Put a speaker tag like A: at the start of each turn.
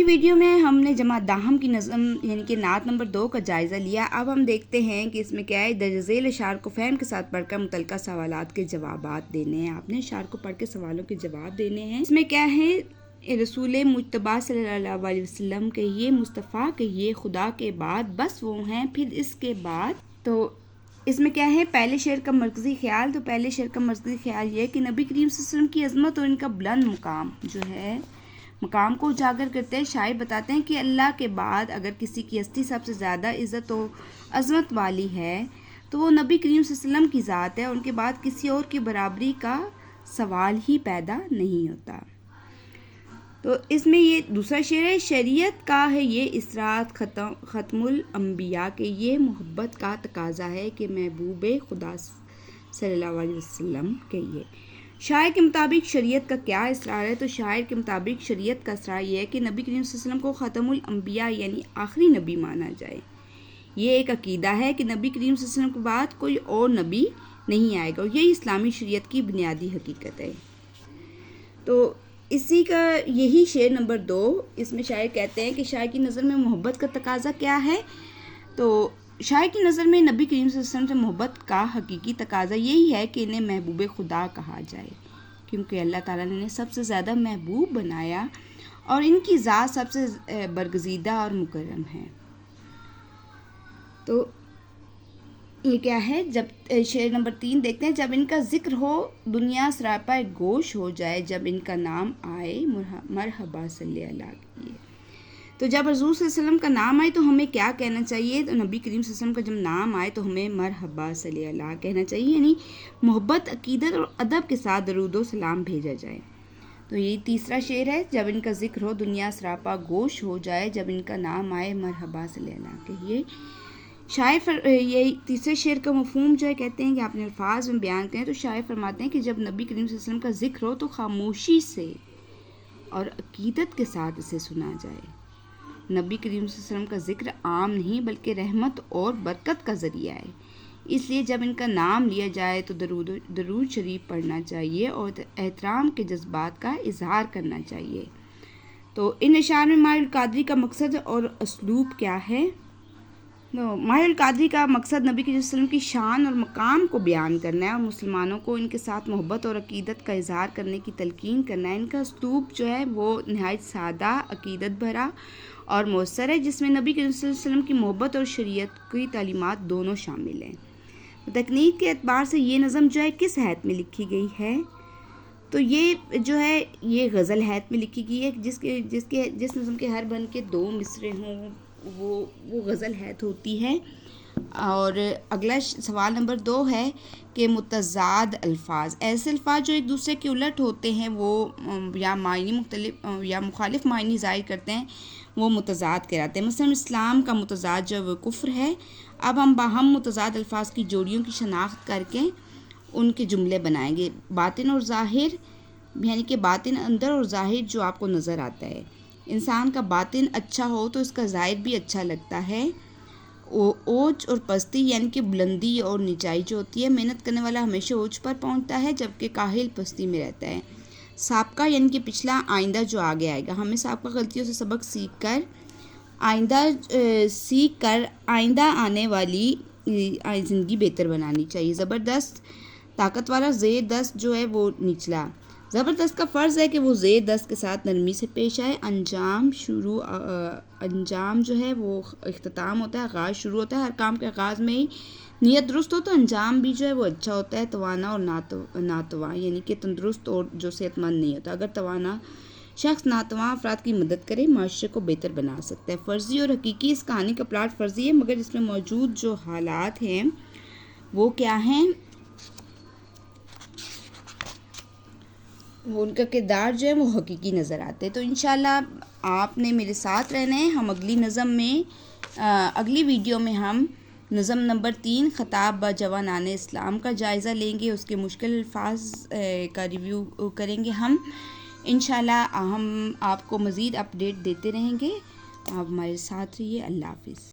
A: پچھلی ویڈیو میں ہم نے جماعت داہم کی نظم یعنی کہ نعت نمبر 2 کا جائزہ لیا. اب ہم دیکھتے ہیں کہ اس میں کیا ہے. درج ذیل اشعار کو فہم کے ساتھ پڑھ کر متعلقہ سوالات کے جوابات دینے ہیں. آپ نے اشعار کو پڑھ کے سوالوں کے جواب دینے ہیں. اس میں کیا ہے. رسول مجتبیٰ صلی اللہ علیہ وسلم کہیے، مصطفیٰ کہیے، خدا کے بعد بس وہ ہیں، پھر اس کے بعد. تو اس میں کیا ہے. پہلے شعر کا مرکزی خیال. تو پہلے شعر کا مرکزی خیال یہ ہے کہ نبی کریم صلی اللہ علیہ وسلم کی عظمت اور ان کا بلند مقام جو ہے مقام کو اجاگر کرتے ہیں. شاعر بتاتے ہیں کہ اللہ کے بعد اگر کسی کی ہستی سب سے زیادہ عزت و عظمت والی ہے تو وہ نبی کریم صلی اللہ علیہ وسلم کی ذات ہے. ان کے بعد کسی اور کی برابری کا سوال ہی پیدا نہیں ہوتا. تو اس میں یہ دوسرا شعر ہے. شریعت کا ہے یہ اسرات ختم الانبیاء کہ یہ محبت کا تقاضا ہے کہ محبوب خدا صلی اللہ علیہ وسلم کہیے. شاعر کے مطابق شریعت کا کیا اسرار ہے. تو شاعر کے مطابق شریعت کا اسرار یہ ہے کہ نبی کریم صلی اللہ علیہ وسلم کو ختم الانبیاء یعنی آخری نبی مانا جائے. یہ ایک عقیدہ ہے کہ نبی کریم صلی اللہ علیہ وسلم کے بعد کوئی اور نبی نہیں آئے گا. یہی اسلامی شریعت کی بنیادی حقیقت ہے. تو اسی کا یہی شعر نمبر 2 اس میں شاعر کہتے ہیں کہ شاعر کی نظر میں محبت کا تقاضا کیا ہے. تو شاعر کی نظر میں نبی کریم صلی اللہ علیہ وسلم سے محبت کا حقیقی تقاضا یہی ہے کہ انہیں محبوب خدا کہا جائے، کیونکہ اللہ تعالیٰ نے انہیں سب سے زیادہ محبوب بنایا اور ان کی ذات سب سے برگزیدہ اور مکرم ہے. تو یہ کیا ہے. جب شعر نمبر 3 دیکھتے ہیں. جب ان کا ذکر ہو دنیا سراپا گوش ہو جائے، جب ان کا نام آئے مرحبا صلی اللہ کیے. تو جب حضور صلی اللہ علیہ وسلم کا نام آئے تو ہمیں کیا کہنا چاہیے. تو نبی کریم صلی اللہ علیہ وسلم کا جب نام آئے تو ہمیں مرحبا صلی اللہ کہنا چاہیے، یعنی محبت، عقیدت اور ادب کے ساتھ درود و سلام بھیجا جائے. تو یہ تیسرا شعر ہے. جب ان کا ذکر ہو دنیا سراپا گوش ہو جائے، جب ان کا نام آئے مرحبا صلی اللہ کہیے. شاعر یہ تیسرے شعر کا مفہوم جو ہے کہتے ہیں کہ آپ نے الفاظ میں بیان کریں. تو شاعر فرماتے ہیں کہ جب نبی کریم صلی اللہ علیہ وسلم کا ذکر ہو تو خاموشی سے اور عقیدت کے ساتھ اسے سنا جائے. نبی کریم صلی اللہ علیہ وسلم کا ذکر عام نہیں بلکہ رحمت اور برکت کا ذریعہ ہے. اس لیے جب ان کا نام لیا جائے تو درود شریف پڑھنا چاہیے اور احترام کے جذبات کا اظہار کرنا چاہیے. تو ان اشعار میں ماہر القادری کا مقصد اور اسلوب کیا ہے. ماہر القادری کا مقصد نبی کریم صلی اللہ علیہ وسلم کی شان اور مقام کو بیان کرنا ہے اور مسلمانوں کو ان کے ساتھ محبت اور عقیدت کا اظہار کرنے کی تلقین کرنا ہے. ان کا اسلوب جو ہے وہ نہایت سادہ، عقیدت بھرا اور مؤثر ہے، جس میں نبی کریم صلی اللہ علیہ وسلم کی محبت اور شریعت کی تعلیمات دونوں شامل ہیں. تکنیک کے اعتبار سے یہ نظم جو ہے کس حیت میں لکھی گئی ہے. تو یہ جو ہے یہ غزل حیت میں لکھی گئی ہے. جس نظم کے ہر بند کے 2 مصرے ہوں وہ غزل حیت ہوتی ہے. اور اگلا سوال نمبر 2 ہے کہ متضاد الفاظ، ایسے الفاظ جو ایک دوسرے کے الٹ ہوتے ہیں وہ یا معنی مختلف یا مخالف معنی ظاہر کرتے ہیں وہ متضاد کہلاتے ہیں. مثلا اسلام کا متضاد جو وہ کفر ہے. اب ہم باہم متضاد الفاظ کی جوڑیوں کی شناخت کر کے ان کے جملے بنائیں گے. باطن اور ظاہر یعنی کہ باطن اندر اور ظاہر جو آپ کو نظر آتا ہے. انسان کا باطن اچھا ہو تو اس کا ظاہر بھی اچھا لگتا ہے. اوج اور پستی یعنی کہ بلندی اور نچائی جو ہوتی ہے. محنت کرنے والا ہمیشہ اوج پر پہنچتا ہے جبکہ کاہل پستی میں رہتا ہے. سابقہ یعنی کہ پچھلا، آئندہ جو آگے آئے گا. ہمیں سابقہ غلطیوں سے سبق سیکھ کر آئندہ آنے والی زندگی بہتر بنانی چاہیے. زبردست، طاقت والا. زیر دست جو ہے وہ نچلا. زبردست کا فرض ہے کہ وہ زیر دست کے ساتھ نرمی سے پیش آئے. انجام جو ہے وہ اختتام ہوتا ہے، آغاز شروع ہوتا ہے. ہر کام کے آغاز میں ہی نیت درست ہو تو انجام بھی جو ہے وہ اچھا ہوتا ہے. توانا اور ناتواں یعنی کہ تندرست اور جو صحت مند نہیں ہوتا. اگر توانا شخص ناتواں افراد کی مدد کرے معاشرے کو بہتر بنا سکتا ہے. فرضی اور حقیقی، اس کہانی کا پلاٹ فرضی ہے مگر اس میں موجود جو حالات ہیں وہ کیا ہیں، وہ ان کا کردار جو ہے وہ حقیقی نظر آتے ہیں. تو انشاءاللہ آپ نے میرے ساتھ رہنا ہے. ہم اگلی نظم میں اگلی ویڈیو میں ہم نظم نمبر 3 خطاب با جوانان اسلام کا جائزہ لیں گے. اس کے مشکل الفاظ کا ریویو کریں گے ہم. انشاءاللہ ہم آپ کو مزید اپڈیٹ دیتے رہیں گے. آپ ہمارے ساتھ رہیے. اللہ حافظ.